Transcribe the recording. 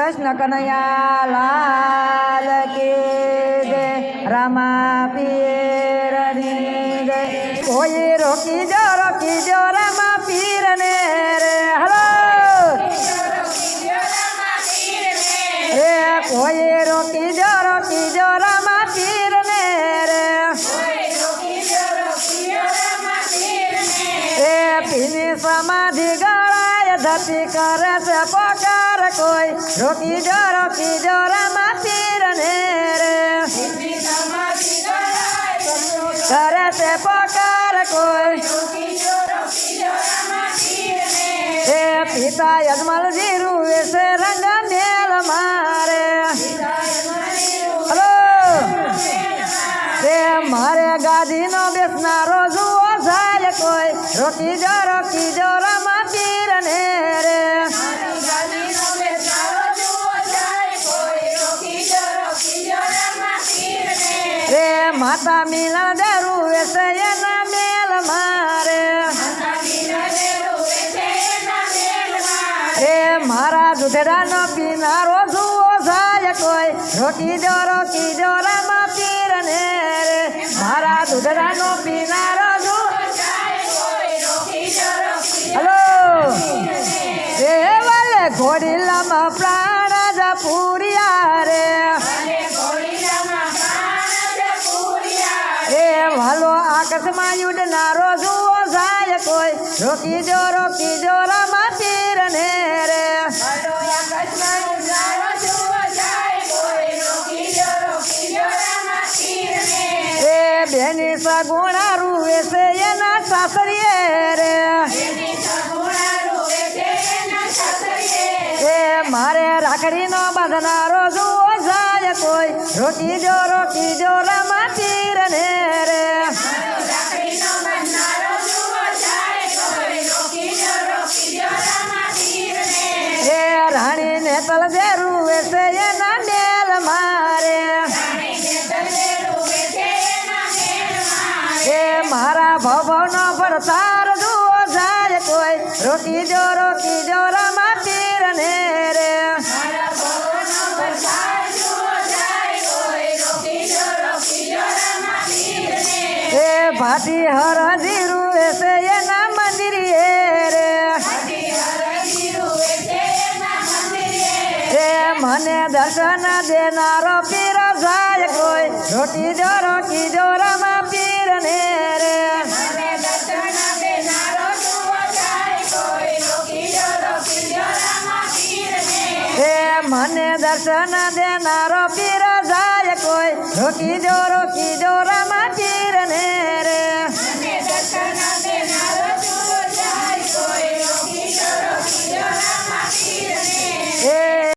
કૃષ્ણ કનૈયા લાલ કી જય રામા પીરની જય કોઈ રોકી જો રામા પીર ને રે હલો રે કોઈ રોકી જો રામા પીર ને રે પીની સમાધિ ગળાય ધરતી કરે છે પોકાર કોઈ રોકી જો રામા પીર ને રે કરે છે પોકાર કોઈ એ પિતા યજમલજી રૂવે છે રંગ મેલ મારે હલો મારે ગાદીનો બેસનારો જુઓ જાય કોઈ રોકી જો રામા પીર ને રે રે માતા મીલા દરુવે છે એના મેલ મારે રે મારા દૂધડાનો પીનારો જુઓ જાય કોઈ રોકી જો રામા પીર ને રે મારા દૂધડાનો પીનારો હલો રે વાલે ઘોડીલામાં પ્રાણ જ પૂર્યા રે વાલો આકાશમાં ઉડનારો જુઓ જાય કોઈ રોકી જો રામા પીર ને રે બેની સગુણા રૂવે છે એના સાસરીએ રે મારે રાખડીનો બાંધનારો જુઓ જાય કોઈ રોકી જો રામા પીર ને રે રાણી ને તલજે રૂવે છે એના મેલ મારે મારા ભવનો પડતાર જુઓ જાય કોઈ રોકી જો રામા પીર ને રે ભાટી હરજી રૂવે છે એના મંદિરે રે મને દર્શન દેનારો પીર જાય કોઈ રોકી જો રામા પીર ને રે મને દર્શન દેનારો પીર જાય કોઈ રોકી જો